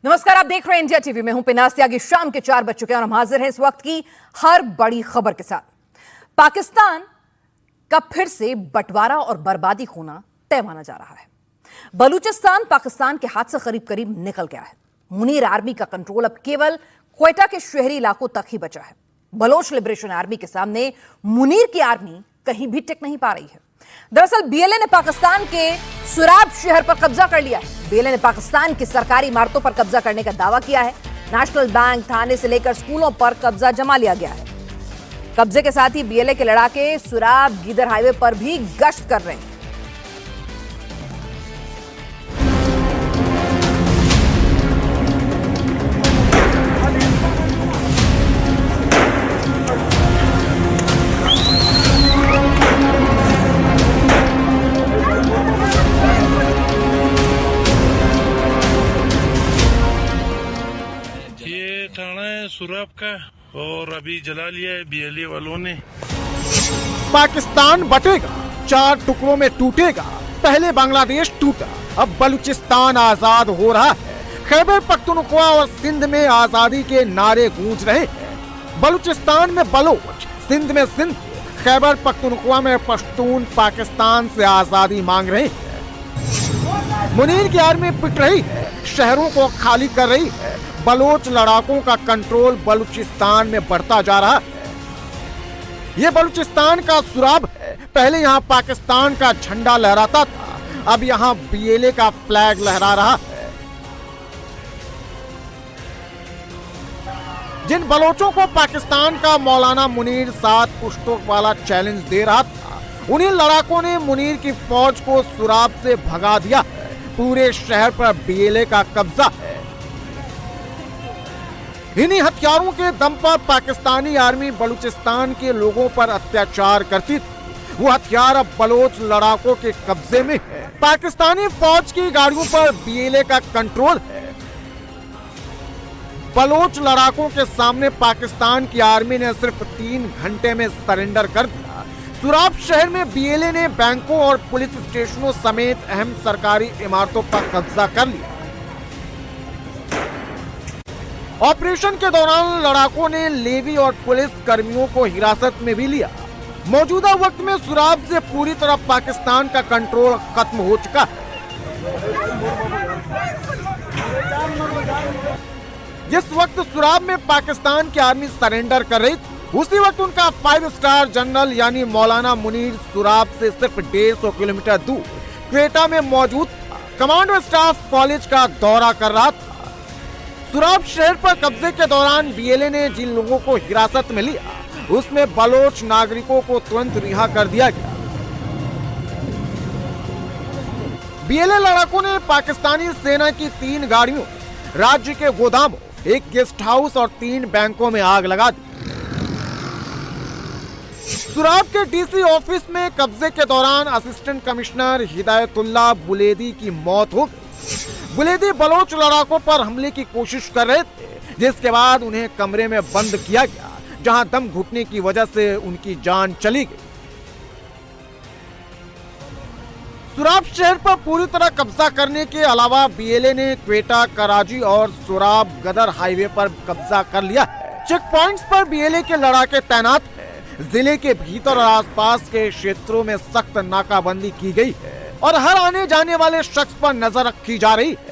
नमस्कार, आप देख रहे हैं इंडिया टीवी में हूं पिनास त्यागी। शाम के 4 बज चुके हैं और हम हाजिर हैं इस वक्त की हर बड़ी खबर के साथ। पाकिस्तान का फिर से बंटवारा और बर्बादी होना तय माना जा रहा है। बलूचिस्तान पाकिस्तान के हाथ से करीब करीब निकल गया है। मुनीर आर्मी का कंट्रोल अब केवल क्वेटा के शहरी इलाकों तक ही बचा है। बलोच लिबरेशन आर्मी के सामने मुनीर की आर्मी कहीं भी टिक नहीं पा रही है। दरअसल बीएलए ने पाकिस्तान के सुराब शहर पर कब्जा कर लिया है। बीएलए ने पाकिस्तान की सरकारी इमारतों पर कब्जा करने का दावा किया है। नेशनल बैंक, थाने से लेकर स्कूलों पर कब्जा जमा लिया गया है। कब्जे के साथ ही बीएलए के लड़ाके सुराब गीदर हाईवे पर भी गश्त कर रहे हैं। सुराब का और अभी जला लिया है बीएलए वालों ने। पाकिस्तान बटेगा, 4 टुकड़ों में टूटेगा। पहले बांग्लादेश टूटा, अब बलूचिस्तान आजाद हो रहा है। खैबर पख्तूनख्वा और सिंध में आजादी के नारे गूंज रहे हैं। बलूचिस्तान में बलोच, सिंध में सिंध, खैबर पख्तूनख्वा में पश्तून पाकिस्तान से आजादी मांग रहे हैं। मुनीर की आर्मी पिट रही है, शहरों को खाली कर रही है। बलोच लड़ाकों का कंट्रोल बलूचिस्तान में बढ़ता जा रहा है। ये बलूचिस्तान का सुराब है। पहले यहाँ पाकिस्तान का झंडा लहराता था, अब यहाँ बीएलए का फ्लैग लहरा रहा है। जिन बलोचों को पाकिस्तान का मौलाना मुनीर 7 पुश्तों वाला चैलेंज दे रहा था, उन्हीं लड़ाकों ने मुनीर की फौज को सुराब से भगा दिया है। पूरे शहर पर बीएलए का कब्जा है। इन्हीं हथियारों के दम पर पाकिस्तानी आर्मी बलूचिस्तान के लोगों पर अत्याचार करती थी। वो हथियार अब बलोच लड़ाकों के कब्जे में है। पाकिस्तानी फौज की गाड़ियों पर बीएलए का कंट्रोल है। बलोच लड़ाकों के सामने पाकिस्तान की आर्मी ने सिर्फ 3 घंटे में सरेंडर कर दिया। सुराब शहर में बीएलए ने बैंकों और पुलिस स्टेशनों समेत अहम सरकारी इमारतों पर कब्जा कर लिया। ऑपरेशन के दौरान लड़ाकों ने लेवी और पुलिस कर्मियों को हिरासत में भी लिया। मौजूदा वक्त में सुराब से पूरी तरह पाकिस्तान का कंट्रोल खत्म हो चुका है। जिस वक्त सुराब में पाकिस्तान की आर्मी सरेंडर कर रही थी, उसी वक्त उनका 5 स्टार जनरल यानी मौलाना मुनीर सुराब से सिर्फ 150 किलोमीटर दूर क्वेटा में मौजूद था। कमांडो स्टाफ कॉलेज का दौरा कर रहा था। सुराब शहर पर कब्जे के दौरान बीएलए ने जिन लोगों को हिरासत में लिया, उसमें बलोच नागरिकों को तुरंत रिहा कर दिया गया। बीएलए लड़ाकों ने पाकिस्तानी सेना की 3 गाड़ियों, राज्य के गोदामों, एक गेस्ट हाउस और 3 बैंकों में आग लगा दी। सुराब के डीसी ऑफिस में कब्जे के दौरान असिस्टेंट कमिश्नर हिदायतुल्लाह बुलेदी की मौत हो गई। बुलेदी बलोच लड़ाकों पर हमले की कोशिश कर रहे थे, जिसके बाद उन्हें कमरे में बंद किया गया, जहां दम घुटने की वजह से उनकी जान चली गई। सुराब शहर पर पूरी तरह कब्जा करने के अलावा बीएलए ने क्वेटा, कराची और सुराब गदर हाईवे पर कब्जा कर लिया है। चेक पॉइंट्स पर बीएलए के लड़ाके तैनात हैं। जिले के भीतर और आसपास के क्षेत्रों में सख्त नाकाबंदी की गई है और हर आने जाने वाले शख्स पर नजर रखी जा रही है।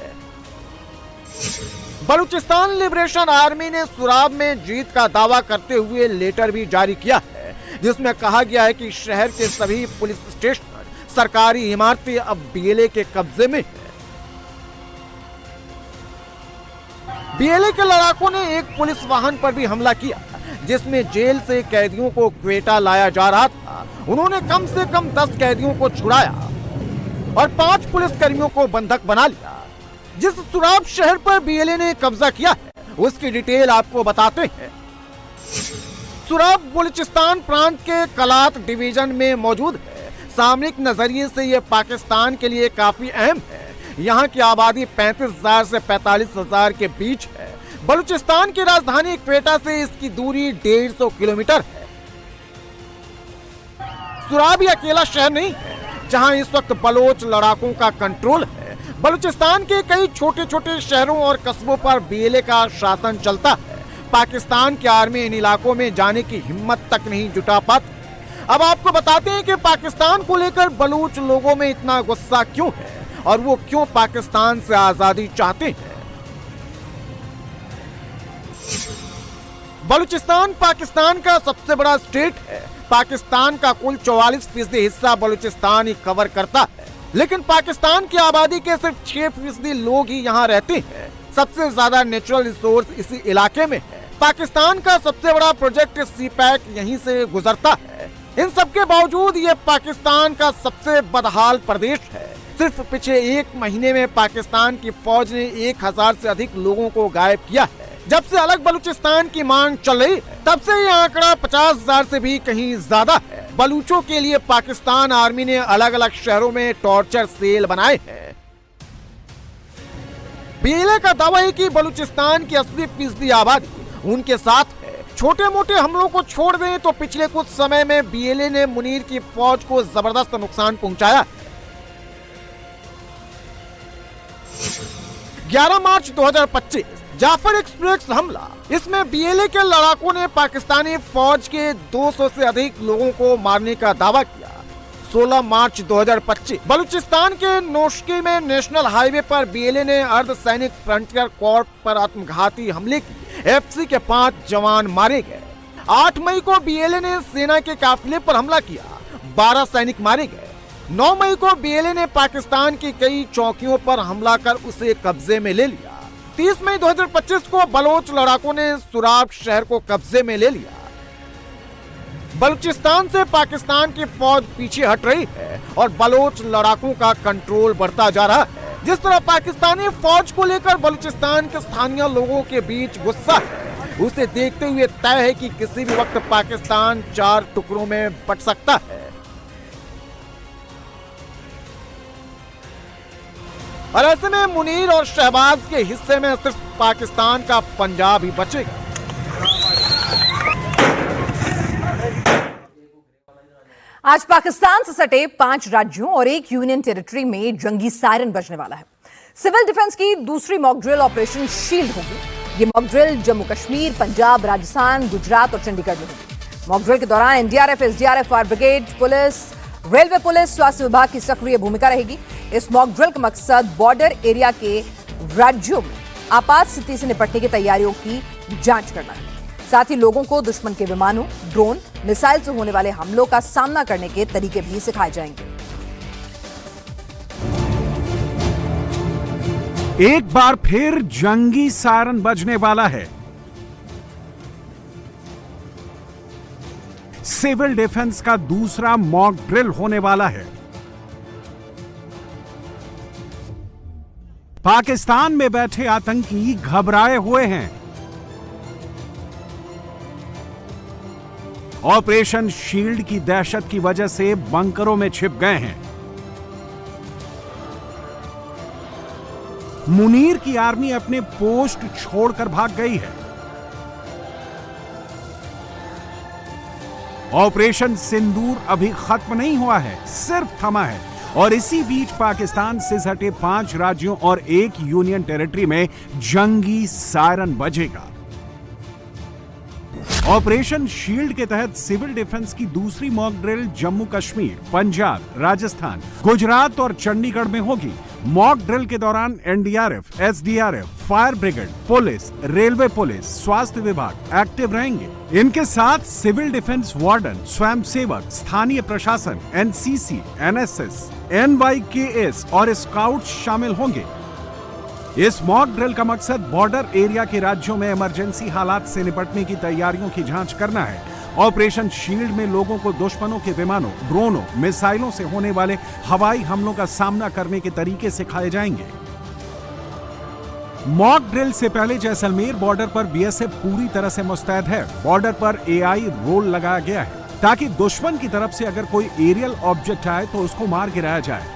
बलूचिस्तान लिबरेशन आर्मी ने सुराब में जीत का दावा करते हुए लेटर भी जारी किया है, जिसमें कहा गया है कि शहर के सभी पुलिस स्टेशन, सरकारी इमारतें अब बीएलए के कब्जे में है। बीएलए के लड़ाकों ने एक पुलिस वाहन पर भी हमला किया, जिसमें जेल से कैदियों को क्वेटा लाया जा रहा था। उन्होंने कम से कम 10 कैदियों को छुड़ाया और 5 पुलिस कर्मियों को बंधक बना लिया। जिस सुराब शहर पर बीएलए ने कब्जा किया है, उसकी डिटेल आपको बताते हैं। सुराब बलूचिस्तान प्रांत के कलात डिवीजन में मौजूद है। सामरिक नजरिए से यह पाकिस्तान के लिए काफी अहम है। यहाँ की आबादी 35,000 से 45,000 के बीच है। बलूचिस्तान की राजधानी क्वेटा से इसकी दूरी 150 किलोमीटर है। सुराब ही अकेला शहर नहीं है जहां इस वक्त बलोच लड़ाकों का कंट्रोल है। बलूचिस्तान के कई छोटे छोटे शहरों और कस्बों पर बीएलए का शासन चलता है। पाकिस्तान की आर्मी इन इलाकों में जाने की हिम्मत तक नहीं जुटा पाती। अब आपको बताते हैं कि पाकिस्तान को लेकर बलूच लोगों में इतना गुस्सा क्यों है और वो क्यों पाकिस्तान से आजादी चाहते हैं। बलूचिस्तान पाकिस्तान का सबसे बड़ा स्टेट है। पाकिस्तान का कुल 44% हिस्सा बलूचिस्तान ही कवर करता है, लेकिन पाकिस्तान की आबादी के सिर्फ 6% लोग ही यहाँ रहते हैं। सबसे ज्यादा नेचुरल रिसोर्स इसी इलाके में है। पाकिस्तान का सबसे बड़ा प्रोजेक्ट सी-पैक यहीं से गुजरता है। इन सब के बावजूद ये पाकिस्तान का सबसे बदहाल प्रदेश है। सिर्फ पिछले 1 महीने में पाकिस्तान की फौज ने 1000 से अधिक लोगों को गायब किया है। जब से अलग बलूचिस्तान की मांग चल रही है, तब से ये आंकड़ा 50,000 से भी कहीं ज्यादा है। बलूचों के लिए पाकिस्तान आर्मी ने अलग अलग शहरों में टॉर्चर सेल बनाए हैं। बीएलए का दावा है कि बलूचिस्तान की 80% आबादी उनके साथ है। छोटे मोटे हमलों को छोड़ दें तो पिछले कुछ समय में बीएलए ने मुनीर की फौज को जबरदस्त नुकसान पहुंचाया। 11 मार्च 2025 जाफर एक्सप्रेस हमला। इसमें बीएलए के लड़ाकों ने पाकिस्तानी फौज के 200 से अधिक लोगों को मारने का दावा किया। 16 मार्च 2025 बलूचिस्तान के नोशकी में नेशनल हाईवे पर बीएलए ने अर्धसैनिक फ्रंटियर कॉर्प पर आत्मघाती हमले की। एफसी के 5 जवान मारे गए। 8 मई को बीएलए ने सेना के काफिले पर हमला किया। 12 सैनिक मारे गए। 9 मई को बीएलए ने पाकिस्तान की कई चौकियों पर हमला कर उसे कब्जे में ले लिया। 30 मई 2025 को बलोच लड़ाकों ने सुराब शहर को कब्जे में ले लिया। बलूचिस्तान से पाकिस्तान की फौज पीछे हट रही है और बलोच लड़ाकों का कंट्रोल बढ़ता जा रहा है। जिस तरह पाकिस्तानी फौज को लेकर बलूचिस्तान के स्थानीय लोगों के बीच गुस्सा है, उसे देखते हुए तय है कि किसी भी वक्त पाकिस्तान 4 टुकड़ों में बंट सकता है। और ऐसे में मुनीर और शहबाज के हिस्से में सिर्फ पाकिस्तान का पंजाब ही बचेगा। आज पाकिस्तान से सटे 5 राज्यों और 1 यूनियन टेरिटरी में जंगी सायरन बजने वाला है। सिविल डिफेंस की दूसरी मॉक ड्रिल ऑपरेशन शील्ड होगी। ये मॉक ड्रिल जम्मू कश्मीर, पंजाब, राजस्थान, गुजरात और चंडीगढ़ में होगी। मॉक ड्रिल के दौरान NDRF, SDRF, fire brigade, police, railway police, स्वास्थ्य विभाग की सक्रिय भूमिका रहेगी। इस मॉक ड्रिल का मकसद बॉर्डर एरिया के राज्यों में आपात स्थिति से निपटने की तैयारियों की जांच करना है। साथ ही लोगों को दुश्मन के विमानों, ड्रोन, मिसाइल से होने वाले हमलों का सामना करने के तरीके भी सिखाए जाएंगे। एक बार फिर जंगी सायरन बजने वाला है। सिविल डिफेंस का दूसरा मॉक ड्रिल होने वाला है। पाकिस्तान में बैठे आतंकी घबराए हुए हैं। ऑपरेशन शील्ड की दहशत की वजह से बंकरों में छिप गए हैं। मुनीर की आर्मी अपने पोस्ट छोड़कर भाग गई है। ऑपरेशन सिंदूर अभी खत्म नहीं हुआ है, सिर्फ थमा है। और इसी बीच पाकिस्तान से सटे 5 राज्यों और 1 यूनियन टेरिटरी में जंगी सायरन बजेगा। ऑपरेशन शील्ड के तहत सिविल डिफेंस की दूसरी मॉक ड्रिल जम्मू कश्मीर, पंजाब, राजस्थान, गुजरात और चंडीगढ़ में होगी। मॉक ड्रिल के दौरान NDRF, SDRF, fire brigade, police, railway police, स्वास्थ्य विभाग एक्टिव रहेंगे। इनके साथ सिविल डिफेंस वार्डन, स्वयंसेवक, स्थानीय प्रशासन, एनसीसी, एनएसएस, एनवाईकेएस और स्काउट शामिल होंगे। इस मॉक ड्रिल का मकसद बॉर्डर एरिया के राज्यों में इमरजेंसी हालात से निपटने की तैयारियों की जांच करना है। ऑपरेशन शील्ड में लोगों को दुश्मनों के विमानों, ड्रोनों, मिसाइलों से होने वाले हवाई हमलों का सामना करने के तरीके सिखाए जाएंगे। मॉक ड्रिल से पहले जैसलमेर बॉर्डर पर बीएसएफ पूरी तरह से मुस्तैद है। बॉर्डर पर एआई रोल लगाया गया है ताकि दुश्मन की तरफ से अगर कोई एरियल ऑब्जेक्ट आए तो उसको मार गिराया जाए।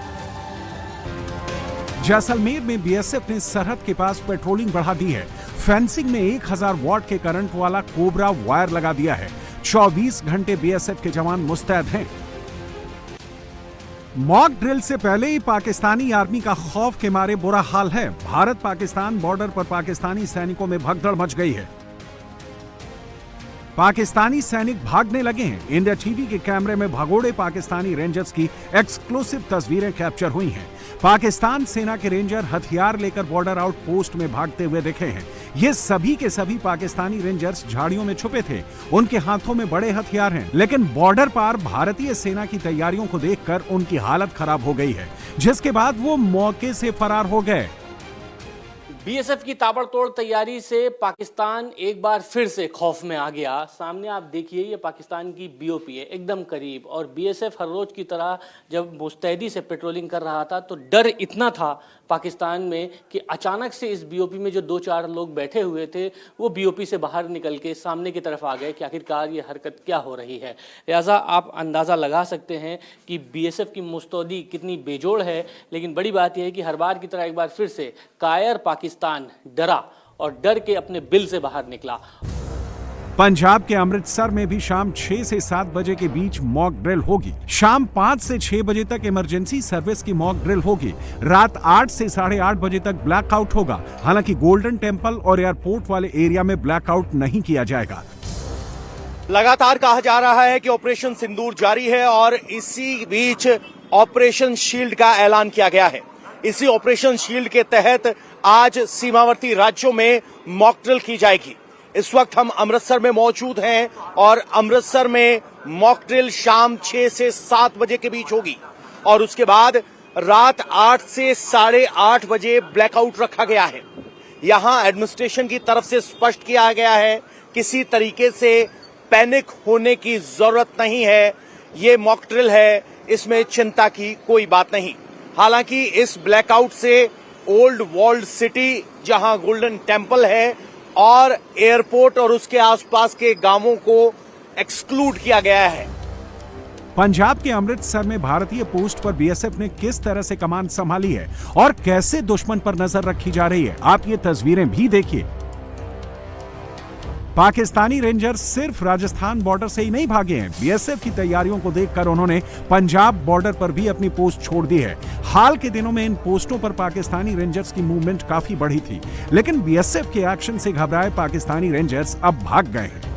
जैसलमेर में बीएसएफ ने सरहद के पास पेट्रोलिंग बढ़ा दी है। फेंसिंग में 1000 वॉट के करंट वाला कोबरा वायर लगा दिया है। 24 घंटे बीएसएफ के जवान मुस्तैद हैं। मॉक ड्रिल से पहले ही पाकिस्तानी आर्मी का खौफ के मारे बुरा हाल है। भारत पाकिस्तान बॉर्डर पर पाकिस्तानी सैनिकों में भगदड़ मच गई है। पाकिस्तानी सैनिक भागने लगे हैं। इंडिया टीवी के कैमरे में भगोड़े पाकिस्तानी रेंजर्स की एक्सक्लूसिव तस्वीरें कैप्चर हुई हैं। पाकिस्तान सेना के रेंजर हथियार लेकर बॉर्डर आउटपोस्ट में भागते हुए दिखे हैं। ये सभी के सभी पाकिस्तानी रेंजर्स झाड़ियों में छुपे थे। उनके हाथों में बड़े हथियार हैं, लेकिन बॉर्डर पार भारतीय सेना की तैयारियों को देखकर उनकी हालत खराब हो गई है, जिसके बाद वो मौके से फरार हो गए। बीएसएफ की ताबड़तोड़ तैयारी से पाकिस्तान एक बार फिर से खौफ में आ गया। सामने आप देखिए, ये पाकिस्तान की बीओपी है, एकदम करीब, और बीएसएफ हर रोज की तरह जब मुस्तैदी से पेट्रोलिंग कर रहा था तो डर इतना था पाकिस्तान में कि अचानक से इस बीओपी में जो 2-4 लोग बैठे हुए थे वो बीओपी से बाहर निकल के सामने की तरफ आ गए कि आखिरकार ये हरकत क्या हो रही है। लिहाजा आप अंदाज़ा लगा सकते हैं कि बीएसएफ की मुस्तैदी कितनी बेजोड़ है। लेकिन बड़ी बात यह है कि हर बार की तरह एक बार फिर से कायर पाकिस्तान डरा और डर के अपने बिल से बाहर निकला। पंजाब के अमृतसर में भी शाम 6 से 7 बजे के बीच मॉक ड्रिल होगी। शाम 5 से 6 बजे तक इमरजेंसी सर्विस की मॉक ड्रिल होगी। रात 8 से 8:30 बजे तक ब्लैकआउट होगा। हालांकि गोल्डन टेम्पल और एयरपोर्ट वाले एरिया में ब्लैकआउट नहीं किया जाएगा। लगातार कहा जा रहा है कि ऑपरेशन सिंदूर जारी है और इसी बीच ऑपरेशन शील्ड का ऐलान किया गया है। इसी ऑपरेशन शील्ड के तहत आज सीमावर्ती राज्यों में मॉक ड्रिल की जाएगी। इस वक्त हम अमृतसर में मौजूद हैं और अमृतसर में मॉक ड्रिल शाम 6 से 7 बजे के बीच होगी और उसके बाद रात 8 से 8:30 बजे ब्लैकआउट रखा गया है। यहां एडमिनिस्ट्रेशन की तरफ से स्पष्ट किया गया है, किसी तरीके से पैनिक होने की जरूरत नहीं है। ये मॉक ड्रिल है, इसमें चिंता की कोई बात नहीं। हालांकि इस ब्लैकआउट से ओल्ड वॉल्ड सिटी, जहां गोल्डन टेम्पल है, और एयरपोर्ट और उसके आसपास के गांवों को एक्सक्लूड किया गया है। पंजाब के अमृतसर में भारतीय पोस्ट पर बीएसएफ ने किस तरह से कमान संभाली है और कैसे दुश्मन पर नजर रखी जा रही है, आप ये तस्वीरें भी देखिए। पाकिस्तानी रेंजर्स सिर्फ राजस्थान बॉर्डर से ही नहीं भागे हैं। बीएसएफ की तैयारियों को देखकर उन्होंने पंजाब बॉर्डर पर भी अपनी पोस्ट छोड़ दी है। हाल के दिनों में इन पोस्टों पर पाकिस्तानी रेंजर्स की मूवमेंट काफी बढ़ी थी, लेकिन बीएसएफ के एक्शन से घबराए पाकिस्तानी रेंजर्स अब भाग गए हैं।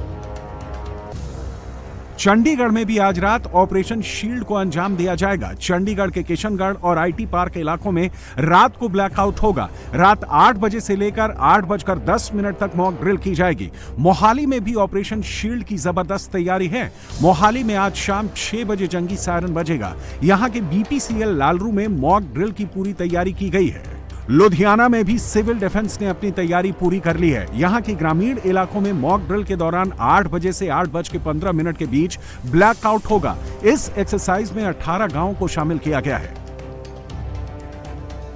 चंडीगढ़ में भी आज रात ऑपरेशन शील्ड को अंजाम दिया जाएगा। चंडीगढ़ के किशनगढ़ और आईटी पार्क इलाकों में रात को ब्लैकआउट होगा। रात 8 बजे से लेकर 8:10 तक मॉक ड्रिल की जाएगी। मोहाली में भी ऑपरेशन शील्ड की जबरदस्त तैयारी है। मोहाली में आज शाम 6 बजे जंगी सायरन बजेगा। यहां के बीपीसीएल लालरू में मॉक ड्रिल की पूरी तैयारी की गई है। लुधियाना में भी सिविल डिफेंस ने अपनी तैयारी पूरी कर ली है। यहां के ग्रामीण इलाकों में मॉक ड्रिल के दौरान 8 बजे से 8:15 के बीच ब्लैकआउट होगा। इस एक्सरसाइज में 18 गांवों को शामिल किया गया है।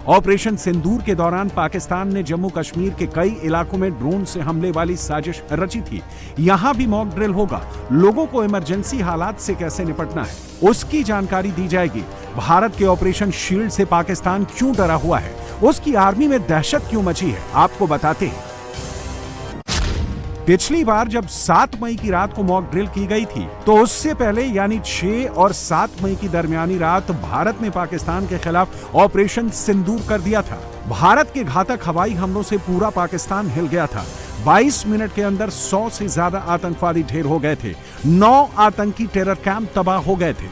ऑपरेशन सिंदूर के दौरान पाकिस्तान ने जम्मू कश्मीर के कई इलाकों में ड्रोन से हमले वाली साजिश रची थी। यहां भी मॉक ड्रिल होगा। लोगों को इमरजेंसी हालात से कैसे निपटना है, उसकी जानकारी दी जाएगी। भारत के ऑपरेशन शील्ड से पाकिस्तान क्यों डरा हुआ है, उसकी आर्मी में दहशत क्यों मची है, आपको बताते हैं। पिछली बार जब 7 मई की रात को मॉक ड्रिल की गई थी, तो उससे पहले यानी 6 और 7 मई की दरमियानी रात भारत ने पाकिस्तान के खिलाफ ऑपरेशन सिंदूर कर दिया था। भारत के घातक हवाई हमलों से पूरा पाकिस्तान हिल गया था। 22 मिनट के अंदर 100 से ज्यादा आतंकवादी ढेर हो गए थे। 9 आतंकी टेरर कैंप तबाह हो गए थे।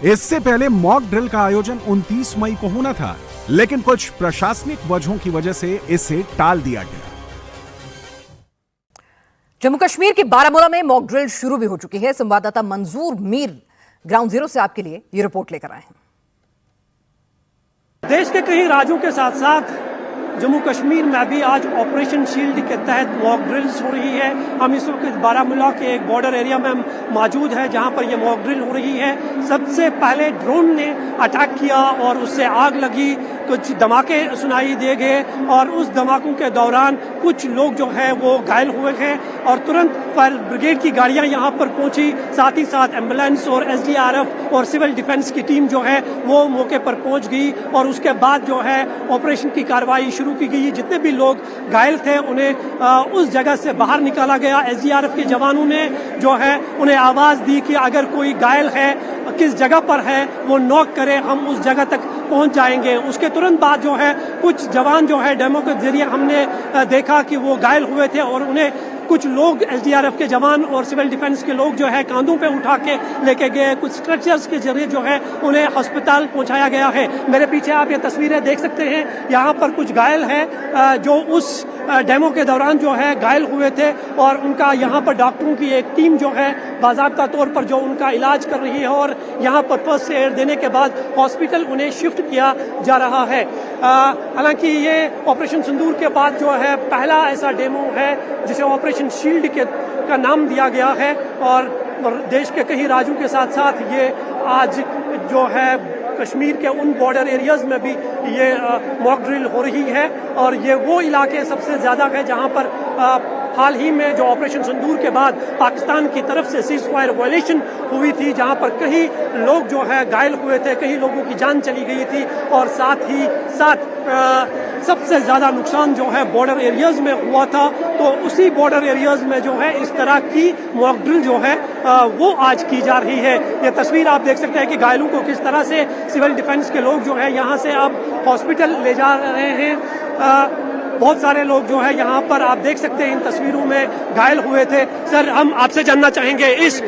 इससे पहले मॉक ड्रिल का आयोजन 29 मई को होना था, लेकिन कुछ प्रशासनिक वजहों की वजह से इसे टाल दिया गया। जम्मू कश्मीर के बारामूला में मॉक ड्रिल शुरू भी हो चुकी है। संवाददाता मंजूर मीर ग्राउंड जीरो से आपके लिए ये रिपोर्ट लेकर आए हैं। देश के कई राज्यों के साथ साथ जम्मू कश्मीर में भी आज ऑपरेशन शील्ड के तहत मॉक ड्रिल्स हो रही है। हम इस वक्त बारामूला के एक बॉर्डर एरिया में मौजूद है, जहां पर ये मॉक ड्रिल हो रही है। सबसे पहले ड्रोन ने अटैक किया और उससे आग लगी, कुछ धमाके सुनाई दे गए और उस धमाकों के दौरान कुछ लोग जो है वो घायल हुए हैं और तुरंत फायर ब्रिगेड की गाड़ियां यहां पर पहुंची। साथ ही साथ एम्बुलेंस और एसडीआरएफ और सिविल डिफेंस की टीम जो है वो मौके पर पहुंच गई और उसके बाद जो है ऑपरेशन की कार्रवाई शुरू की गई। जितने भी लोग घायल थे उन्हें उस जगह से बाहर निकाला गया। एसडीआरएफ के जवानों ने जो है उन्हें आवाज दी कि अगर कोई घायल है किस जगह पर है वो नॉक करे, हम उस जगह तक पहुंच जाएंगे। उसके तुरंत बाद जो है कुछ जवान जो है डेमो के जरिए हमने देखा कि वो घायल हुए थे और उन्हें कुछ लोग एसडीआरएफ के जवान और सिविल डिफेंस के लोग जो है कांधों पे उठा के लेके गए। कुछ स्ट्रेचर्स के जरिए जो है उन्हें अस्पताल पहुंचाया गया है। मेरे पीछे आप ये तस्वीरें देख सकते हैं, यहाँ पर कुछ घायल हैं जो उस डेमो के दौरान जो है घायल हुए थे और उनका यहाँ पर डॉक्टरों की एक टीम जो है बाकायदा तौर पर जो उनका इलाज कर रही है और यहाँ पर फर्स्ट एड देने के बाद हॉस्पिटल उन्हें शिफ्ट किया जा रहा है। हालांकि ये ऑपरेशन सिंदूर के बाद जो है पहला ऐसा डेमो है जिसे ऑपरेशन शील्ड का नाम दिया गया है और देश के कई राज्यों के साथ साथ ये आज जो है कश्मीर के उन बॉर्डर एरियाज में भी ये मॉक ड्रिल हो रही है और ये वो इलाके सबसे ज़्यादा है जहां पर हाल ही में जो ऑपरेशन सिंदूर के बाद पाकिस्तान की तरफ से सीज फायर वायलेशन हुई थी, जहां पर कई लोग जो है घायल हुए थे, कई लोगों की जान चली गई थी और साथ ही साथ सबसे ज़्यादा नुकसान जो है बॉर्डर एरियाज में हुआ था। तो उसी बॉर्डर एरियाज में जो है इस तरह की मॉक ड्रिल जो है वो आज की जा रही है। ये तस्वीर आप देख सकते हैं कि घायलों को किस तरह से सिविल डिफेंस के लोग जो है यहाँ से अब हॉस्पिटल ले जा रहे हैं। बहुत सारे लोग जो है यहाँ पर आप देख सकते हैं इन तस्वीरों में घायल हुए थे। सर, हम आपसे जानना चाहेंगे इस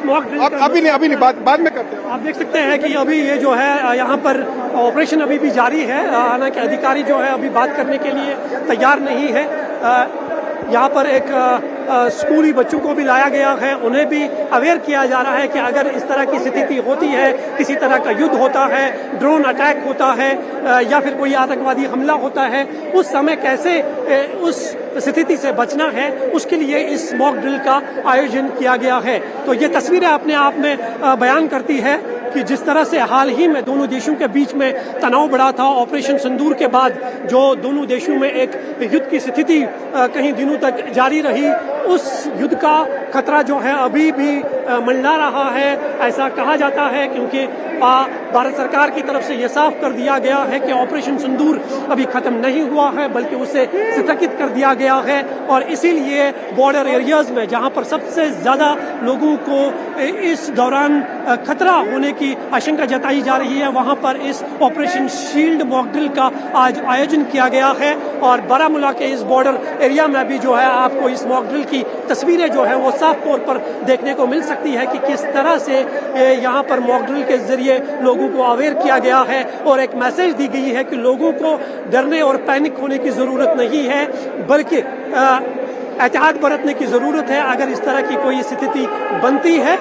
मॉक ड्रिल अभी नहीं बाद में करते हैं। आप देख सकते हैं कि अभी ये जो है यहाँ पर ऑपरेशन अभी भी जारी है। हालांकि अधिकारी जो है अभी बात करने के लिए तैयार नहीं है। यहाँ पर एक स्कूली बच्चों को भी लाया गया है, उन्हें भी अवेयर किया जा रहा है कि अगर इस तरह की स्थिति होती है, किसी तरह का युद्ध होता है, ड्रोन अटैक होता है या फिर कोई आतंकवादी हमला होता है, उस समय कैसे उस स्थिति से बचना है, उसके लिए इस मॉक ड्रिल का आयोजन किया गया है। तो ये तस्वीरें अपने आप में बयान करती है कि जिस तरह से हाल ही में दोनों देशों के बीच में तनाव बढ़ा था ऑपरेशन सिंदूर के बाद, जो दोनों देशों में एक युद्ध की स्थिति कई दिनों तक जारी रही, उस युद्ध का खतरा जो है अभी भी मंडरा रहा है, ऐसा कहा जाता है। क्योंकि भारत सरकार की तरफ से यह साफ कर दिया गया है कि ऑपरेशन सिंदूर अभी खत्म नहीं हुआ है, बल्कि उसे स्थगित कर दिया गया है और इसीलिए बॉर्डर एरियाज में जहां पर सबसे ज्यादा लोगों को इस दौरान खतरा होने की आशंका जताई जा रही है, वहां पर इस ऑपरेशन शील्ड मॉक ड्रिल का आज आयोजन किया गया है। और बारामूला के इस बॉर्डर एरिया में भी जो है आपको इस मॉक ड्रिल की तस्वीरें जो है वो साफ तौर पर देखने को मिल सकती है कि किस तरह से यहाँ पर मॉक ड्रिल के जरिए लोगों को अवेयर किया गया है और एक मैसेज दी गई है कि लोगों को डरने और पैनिक होने की जरूरत नहीं है, बल्कि एहतियात बरतने की जरूरत है अगर इस तरह की कोई स्थिति बनती है।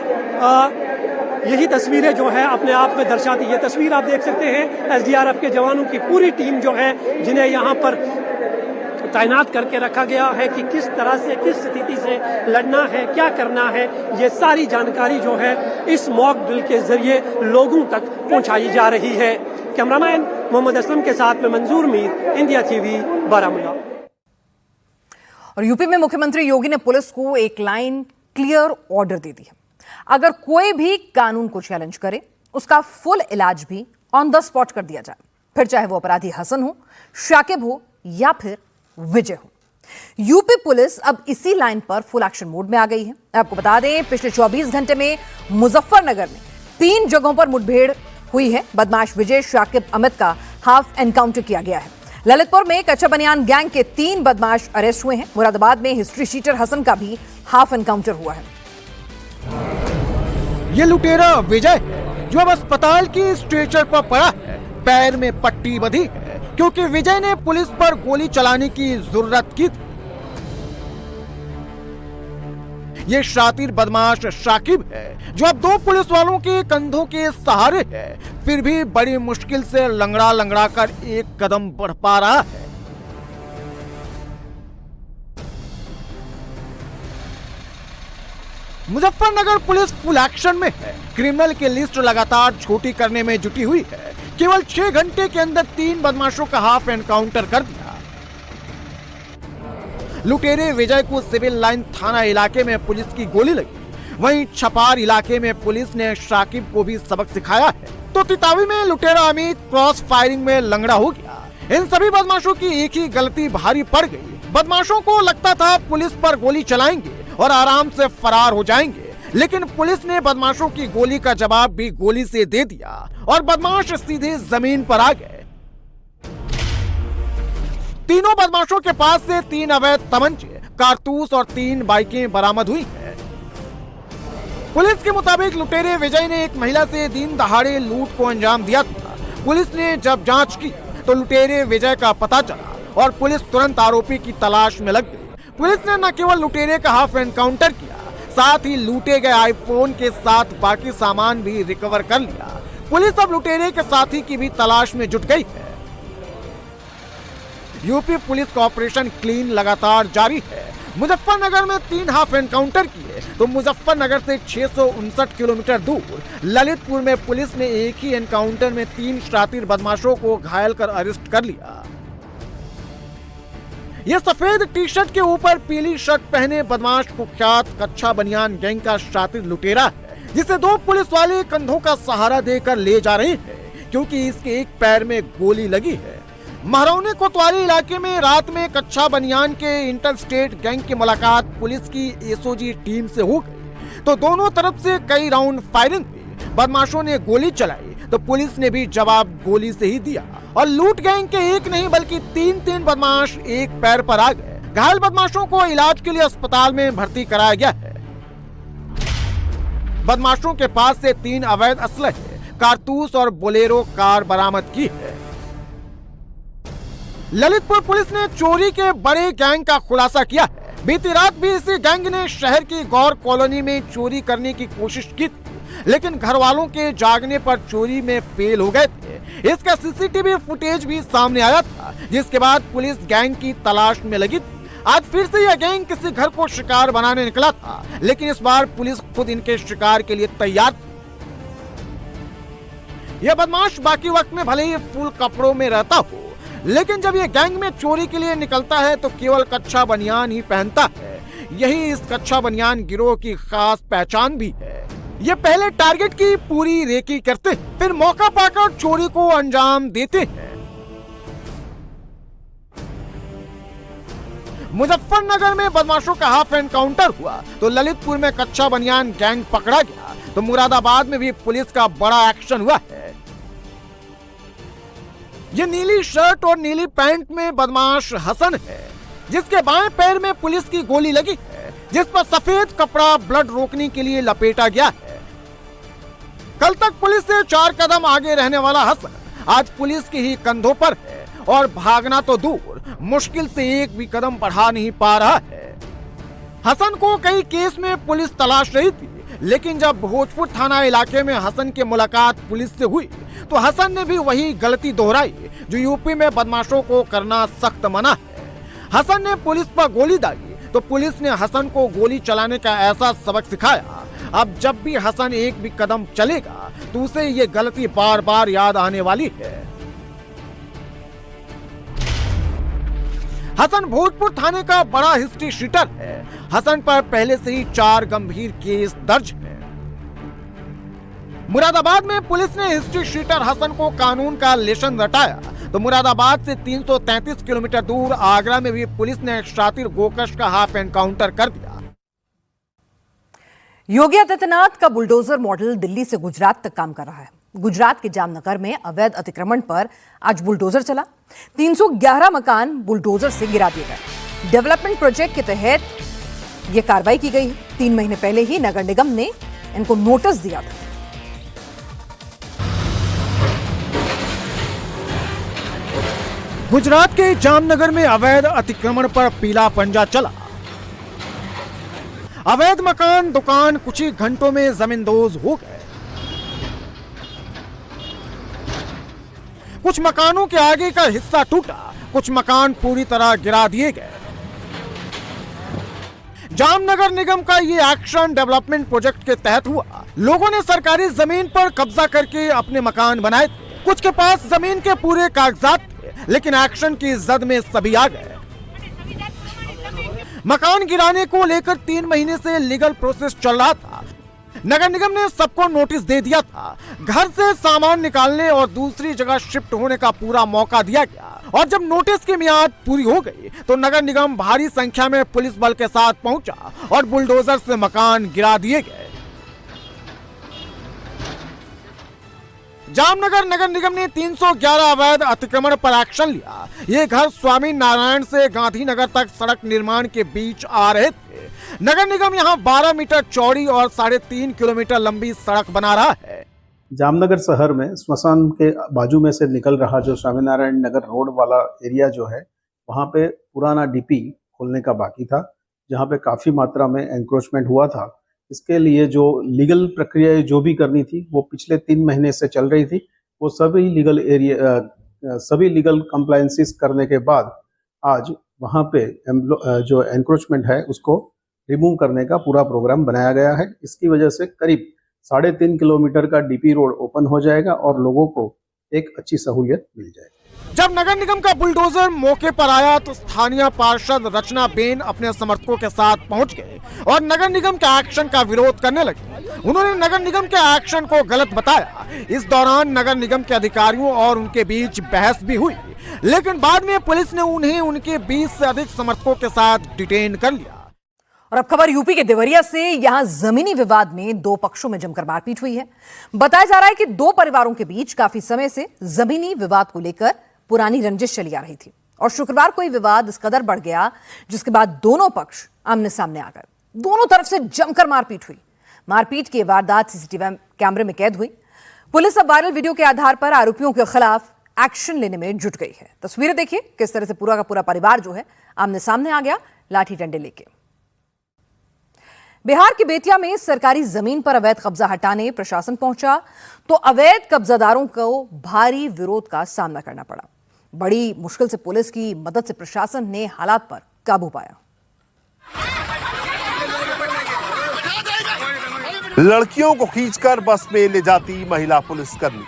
यही तस्वीरें जो है अपने आप में दर्शाती है। तस्वीर आप देख सकते हैं एसडीआरएफ के जवानों की पूरी टीम जो है, जिन्हें यहाँ पर तैनात करके रखा गया है कि किस तरह से किस स्थिति से लड़ना है, क्या करना है, ये सारी जानकारी जो है इस मॉक ड्रिल के जरिए लोगों तक पहुंचाई जा रही है। कैमरामैन मोहम्मद असलम के साथ में मंजूर मीर, इंडिया टीवी, बारामूला। और यूपी में मुख्यमंत्री योगी ने पुलिस को एक लाइन क्लियर ऑर्डर दे दी है, अगर कोई भी कानून को चैलेंज करे उसका फुल इलाज भी ऑन द स्पॉट कर दिया जाए, फिर चाहे वो अपराधी हसन हो, शाकिब हो या फिर विजय हो। यूपी पुलिस अब इसी लाइन पर फुल एक्शन मोड में आ गई है। आपको बता दें, पिछले 24 घंटे में मुजफ्फरनगर में 3 जगहों पर मुठभेड़ हुई है। बदमाश विजय, शाकिब, अमित का हाफ एनकाउंटर किया गया है। ललितपुर में कच्चा बनियान गैंग के 3 बदमाश अरेस्ट हुए हैं। मुरादाबाद में हिस्ट्री शीटर हसन का भी हाफ एनकाउंटर हुआ है। ये लुटेरा विजय जो अब अस्पताल की स्ट्रेचर पर पड़ा है, पैर में पट्टी बंधी है क्योंकि विजय ने पुलिस पर गोली चलाने की जरूरत की थी। ये शातिर बदमाश शाकिब है जो अब 2 पुलिस वालों के कंधों के सहारे है, फिर भी बड़ी मुश्किल से लंगड़ा लंगड़ा कर एक कदम बढ़ पा रहा है। मुजफ्फरनगर पुलिस फुल एक्शन में है। क्रिमिनल की लिस्ट लगातार छोटी करने में जुटी हुई है। केवल 6 घंटे के अंदर 3 बदमाशों का हाफ एनकाउंटर कर दिया। लुटेरे विजय को सिविल लाइन थाना इलाके में पुलिस की गोली लगी। वहीं छपार इलाके में पुलिस ने शाकिब को भी सबक सिखाया है। तो तितावी में लुटेरा अमित क्रॉस फायरिंग में लंगड़ा हो गया। इन सभी बदमाशों की एक ही गलती भारी पड़ गई। बदमाशों को लगता था पुलिस पर गोली चलाएंगे और आराम से फरार हो जाएंगे, लेकिन पुलिस ने बदमाशों की गोली का जवाब भी गोली से दे दिया और बदमाश सीधे जमीन पर आ गए। तीनों बदमाशों के पास से 3 अवैध तमंचे, कारतूस और 3 बाइकें बरामद हुई हैं। पुलिस के मुताबिक लुटेरे विजय ने एक महिला से दिन दहाड़े लूट को अंजाम दिया था। पुलिस ने जब जांच की तो लुटेरे विजय का पता चला और पुलिस तुरंत आरोपी की तलाश में लग गई। पुलिस ने न केवल लुटेरे का हाफ एनकाउंटर किया, साथ ही लूटे गए आईफोन के साथ बाकी सामान भी रिकवर कर लिया। पुलिस अब लुटेरे के साथी की भी तलाश में जुट गई है। यूपी पुलिस का ऑपरेशन क्लीन लगातार जारी है। मुजफ्फरनगर में 3 हाफ एनकाउंटर किए तो मुजफ्फरनगर से 659 किलोमीटर दूर ललितपुर में पुलिस ने एक ही एनकाउंटर में 3 शातिर बदमाशों को घायल कर अरेस्ट कर लिया। ये सफेद टी शर्ट के ऊपर पीली शर्ट पहने बदमाश कुख्यात कच्छा बनियान गैंग का शातिर लुटेरा है, जिसे 2 पुलिस वाले कंधों का सहारा देकर ले जा रहे हैं क्योंकि इसके एक पैर में गोली लगी है। महरौनी कोतवाली इलाके में रात में कच्छा बनियान के इंटरस्टेट गैंग की मुलाकात पुलिस की एसओजी टीम से हो गई तो दोनों तरफ से कई राउंड फायरिंग हुई। बदमाशों ने गोली चलाई तो पुलिस ने भी जवाब गोली से ही दिया और लूट गैंग के एक नहीं बल्कि 3 बदमाश एक पैर पर आ गए। घायल बदमाशों को इलाज के लिए अस्पताल में भर्ती कराया गया है। बदमाशों के पास से 3 अवैध असलहे, कारतूस और बोलेरो कार बरामद की है। ललितपुर पुलिस ने चोरी के बड़े गैंग का खुलासा किया है। बीती रात भी इसी गैंग ने शहर की गौर कॉलोनी में चोरी करने की कोशिश की थी, लेकिन घर वालों के जागने पर चोरी में फेल हो गए थे। इसका सीसीटीवी फुटेज भी सामने आया था, जिसके बाद पुलिस गैंग की तलाश में लगी थी। आज फिर से यह गैंग किसी घर को शिकार बनाने निकला था, लेकिन इस बार पुलिस खुद इनके शिकार के लिए तैयार थी। यह बदमाश बाकी वक्त में भले ही फुल कपड़ों में रहता हो, लेकिन जब ये गैंग में चोरी के लिए निकलता है तो केवल कच्छा बनियान ही पहनता है। यही इस कच्छा बनियान गिरोह की खास पहचान भी है। ये पहले टारगेट की पूरी रेकी करते हैं, फिर मौका पाकर चोरी को अंजाम देते हैं। मुजफ्फरनगर में बदमाशों का हाफ एनकाउंटर हुआ तो ललितपुर में कच्छा बनियान गैंग पकड़ा गया तो मुरादाबाद में भी पुलिस का बड़ा एक्शन हुआ है। ये नीली शर्ट और नीली पैंट में बदमाश हसन है, जिसके बाएं पैर में पुलिस की गोली लगी है, जिस पर सफेद कपड़ा ब्लड रोकने के लिए लपेटा गया है। कल तक पुलिस से 4 कदम आगे रहने वाला हसन आज पुलिस के ही कंधों पर है और भागना तो दूर, मुश्किल से एक भी कदम बढ़ा नहीं पा रहा है। हसन को कई केस में पुलिस तलाश रही थी, लेकिन जब भोजपुर थाना इलाके में हसन की मुलाकात पुलिस से हुई तो हसन ने भी वही गलती दोहराई जो यूपी में बदमाशों को करना सख्त मना है। हसन ने पुलिस पर गोली दागी तो पुलिस ने हसन को गोली चलाने का ऐसा सबक सिखाया, अब जब भी हसन एक भी कदम चलेगा तो उसे ये गलती बार बार याद आने वाली है। हसन भोजपुर थाने का बड़ा हिस्ट्री शीटर है। हसन पर पहले से ही 4 गंभीर केस दर्ज हैं। मुरादाबाद में पुलिस ने हिस्ट्री शीटर हसन को कानून का लेसन रटाया तो मुरादाबाद से 333 किलोमीटर दूर आगरा में भी पुलिस ने शातिर गोकश का हाफ एनकाउंटर कर दिया। योगी आदित्यनाथ का बुलडोजर मॉडल दिल्ली से गुजरात तक काम कर रहा है। गुजरात के जामनगर में अवैध अतिक्रमण पर आज बुलडोजर चला। 311 मकान बुलडोजर से गिरा दिए गए। डेवलपमेंट प्रोजेक्ट के तहत यह कार्रवाई की गई। 3 महीने पहले ही नगर निगम ने इनको नोटिस दिया था। गुजरात के जामनगर में अवैध अतिक्रमण पर पीला पंजा चला। अवैध मकान, दुकान कुछ ही घंटों में जमींदोज हो गए। कुछ मकानों के आगे का हिस्सा टूटा, कुछ मकान पूरी तरह गिरा दिए गए। जामनगर निगम का ये एक्शन डेवलपमेंट प्रोजेक्ट के तहत हुआ। लोगों ने सरकारी जमीन पर कब्जा करके अपने मकान बनाए थे। कुछ के पास जमीन के पूरे कागजात थे, लेकिन एक्शन की जद में सभी आ गए। मकान गिराने को लेकर 3 महीने से लीगल प्रोसेस चल रहा था। नगर निगम ने सबको नोटिस दे दिया था। घर से सामान निकालने और दूसरी जगह शिफ्ट होने का पूरा मौका दिया गया और जब नोटिस की मियाद पूरी हो गई तो नगर निगम भारी संख्या में पुलिस बल के साथ पहुंचा और बुलडोजर से मकान गिरा दिए गए। जामनगर नगर निगम ने 311 अवैध अतिक्रमण पर एक्शन लिया। ये घर स्वामी नारायण से गांधीनगर तक सड़क निर्माण के बीच आ रहे थे। नगर निगम यहां 12 मीटर चौड़ी और 3.5 किलोमीटर लंबी सड़क बना रहा है। जामनगर शहर में स्मशान के बाजू में से निकल रहा जो स्वामीनारायण नगर रोड वाला एरिया जो है, वहाँ पे पुराना डीपी खोलने का बाकी था, जहाँ पे काफ़ी मात्रा में एंक्रोचमेंट हुआ था। इसके लिए जो लीगल प्रक्रिया जो भी करनी थी वो पिछले 3 महीने से चल रही थी। वो सभी लीगल कंप्लायंसेस करने के बाद आज वहाँ पे जो एंक्रोचमेंट है उसको रिमूव करने का पूरा प्रोग्राम बनाया गया है। इसकी वजह से करीब 3.5 किलोमीटर का डीपी रोड ओपन हो जाएगा और लोगों को एक अच्छी सहूलियत मिल जाएगी। जब नगर निगम का बुलडोजर मौके पर आया तो स्थानीय पार्षद रचना बेन अपने समर्थकों के साथ पहुंच गए और नगर निगम के एक्शन का विरोध करने लगे। उन्होंने नगर निगम के एक्शन को गलत बताया। इस दौरान नगर निगम के अधिकारियों और उनके बीच बहस भी हुई, लेकिन बाद में पुलिस ने उन्हें उनके 20 से अधिक समर्थकों के साथ डिटेन कर लिया। और अब खबर यूपी के देवरिया से। यहां जमीनी विवाद में 2 पक्षों में जमकर मारपीट हुई है। बताया जा रहा है कि 2 परिवारों के बीच काफी समय से जमीनी विवाद को लेकर पुरानी रंजिश चली आ रही थी और शुक्रवार को यह विवाद इस कदर बढ़ गया जिसके बाद दोनों पक्ष आमने सामने आ गए। दोनों तरफ से जमकर मारपीट हुई। मारपीट की वारदात सीसीटीवी कैमरे में कैद हुई। पुलिस अब वायरल वीडियो के आधार पर आरोपियों के खिलाफ एक्शन लेने में जुट गई है। तस्वीरें देखिए किस तरह से पूरा का पूरा परिवार जो है आमने सामने आ गया लाठी डंडे लेके। बिहार के बेतिया में सरकारी जमीन पर अवैध कब्जा हटाने प्रशासन पहुंचा तो अवैध कब्जादारों को भारी विरोध का सामना करना पड़ा। बड़ी मुश्किल से पुलिस की मदद से प्रशासन ने हालात पर काबू पाया। लड़कियों को खींचकर बस में ले जाती महिला पुलिसकर्मी,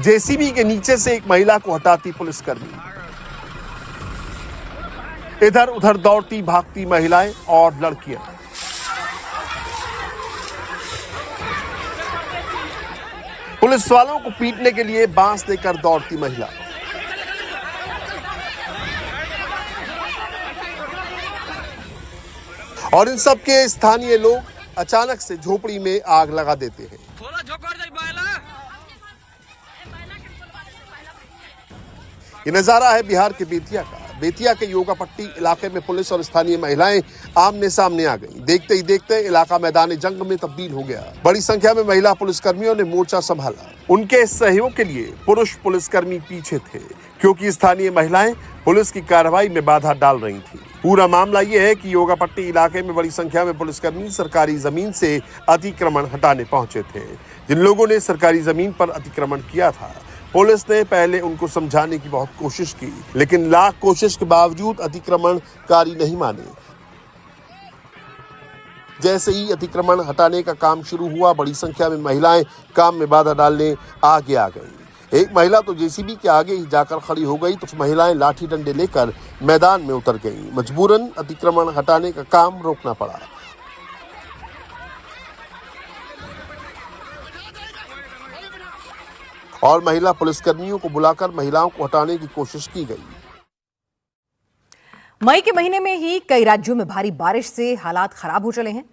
जेसीबी के नीचे से एक महिला को हटाती पुलिसकर्मी, इधर उधर दौड़ती भागती महिलाएं और लड़कियां। पुलिस वालों को पीटने के लिए बांस लेकर दौड़ती महिला। और इन सब के स्थानीय लोग अचानक से झोपड़ी में आग लगा देते हैं। ये नजारा है बिहार के बेतिया का। बेतिया के योगापट्टी इलाके में पुलिस और स्थानीय महिलाएं आमने सामने आ गईं। देखते ही देखते इलाका मैदान जंग में तब्दील हो गया। बड़ी संख्या में महिला पुलिसकर्मियों ने मोर्चा संभाला। उनके सहयोग के लिए पुरुष पुलिसकर्मी पीछे थे क्योंकि स्थानीय महिलाएं पुलिस की कार्रवाई में बाधा डाल रही थी। पूरा मामला ये है कि योगापट्टी इलाके में बड़ी संख्या में पुलिसकर्मी सरकारी जमीन से अतिक्रमण हटाने पहुंचे थे। जिन लोगों ने सरकारी जमीन पर अतिक्रमण किया था, पुलिस ने पहले उनको समझाने की बहुत कोशिश की, लेकिन लाख कोशिश के बावजूद अतिक्रमणकारी नहीं माने। जैसे ही अतिक्रमण हटाने का काम शुरू हुआ, बड़ी संख्या में महिलाएं काम में बाधा डालने आगे आ गई। एक महिला तो जेसीबी के आगे ही जाकर खड़ी हो गई, तो कुछ महिलाएं लाठी डंडे लेकर मैदान में उतर गईं। मजबूरन अतिक्रमण हटाने का काम रोकना पड़ा। और महिला पुलिसकर्मियों को बुलाकर महिलाओं को हटाने की कोशिश की गई। मई के महीने में ही कई राज्यों में भारी बारिश से हालात खराब हो चले हैं।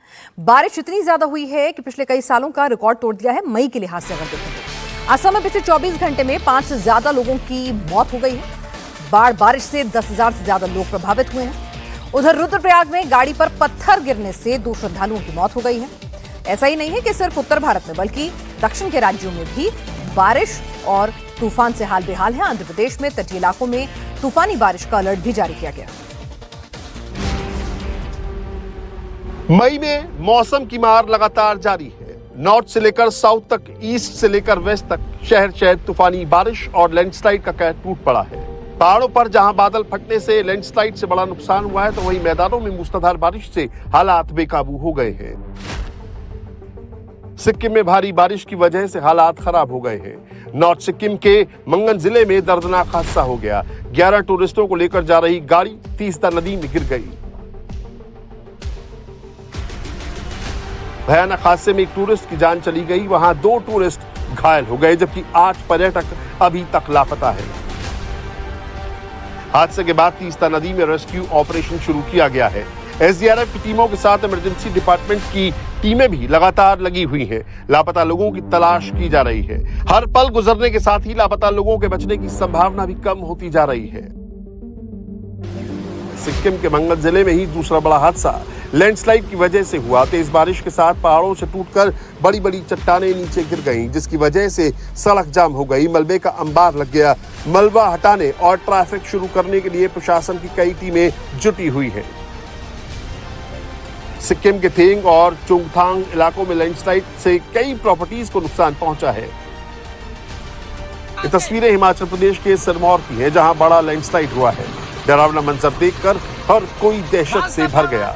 बारिश इतनी ज्यादा हुई है कि पिछले कई सालों का रिकॉर्ड तोड़ दिया है। मई के लिहाज से अगर देखें, असम में पिछले 24 घंटे में 5 से ज्यादा लोगों की मौत हो गई है। बारिश से 10,000 से ज्यादा लोग प्रभावित हुए हैं। उधर रुद्रप्रयाग में गाड़ी पर पत्थर गिरने से 2 श्रद्धालुओं की मौत हो गई है। ऐसा ही नहीं है कि सिर्फ उत्तर भारत में, बल्कि दक्षिण के राज्यों में भी बारिश और तूफान से हाल बेहाल है। आंध्र प्रदेश में तटीय इलाकों में तूफानी बारिश का अलर्ट भी जारी किया गया। मई में मौसम की मार लगातार जारी है। नॉर्थ से लेकर साउथ तक, ईस्ट से लेकर वेस्ट तक शहर शहर तूफानी बारिश और लैंडस्लाइड का कहर टूट पड़ा है। पहाड़ों पर जहां बादल फटने से लैंडस्लाइड से बड़ा नुकसान हुआ है, तो वहीं मैदानों में मूसलाधार बारिश से हालात बेकाबू हो गए हैं। सिक्किम में भारी बारिश की वजह से हालात खराब हो गए हैं। नॉर्थ सिक्किम के मंगन जिले में दर्दनाक हादसा हो गया। 11 टूरिस्टों को लेकर जा रही गाड़ी तीस्ता नदी में गिर गई। भयानक हादसे में एक टूरिस्ट की जान चली गई। वहां 2 टूरिस्ट घायल हो गए, जबकि 8 पर्यटक अभी तक लापता है। हादसे के बाद तीस्ता नदी में रेस्क्यू ऑपरेशन शुरू किया गया है। एसडीआरएफ की टीमों के साथ इमरजेंसी डिपार्टमेंट की टीमें भी लगातार लगी हुई हैं। लापता लोगों की तलाश की जा रही है। हर पल गुजरने के साथ ही लापता लोगों के बचने की संभावना भी कम होती जा रही है। सिक्किम के मंगल जिले में ही दूसरा बड़ा हादसा लैंडस्लाइड की वजह से हुआ। तेज बारिश के साथ पहाड़ों से टूटकर बड़ी बड़ी चट्टानें नीचे गिर गईं, जिसकी वजह से सड़क जाम हो गई। मलबे का अंबार लग गया। मलबा हटाने और ट्रैफिक शुरू करने के लिए प्रशासन की कई टीमें जुटी हुई हैं। सिक्किम के थेंग और चुंगथांग इलाकों में लैंडस्लाइड से कई प्रॉपर्टीज को नुकसान पहुंचा है। ये तस्वीरें हिमाचल प्रदेश के सिरमौर की हैं, जहां बड़ा लैंडस्लाइड हुआ है। डरावना मंजर देखकर हर कोई दहशत से भर गया।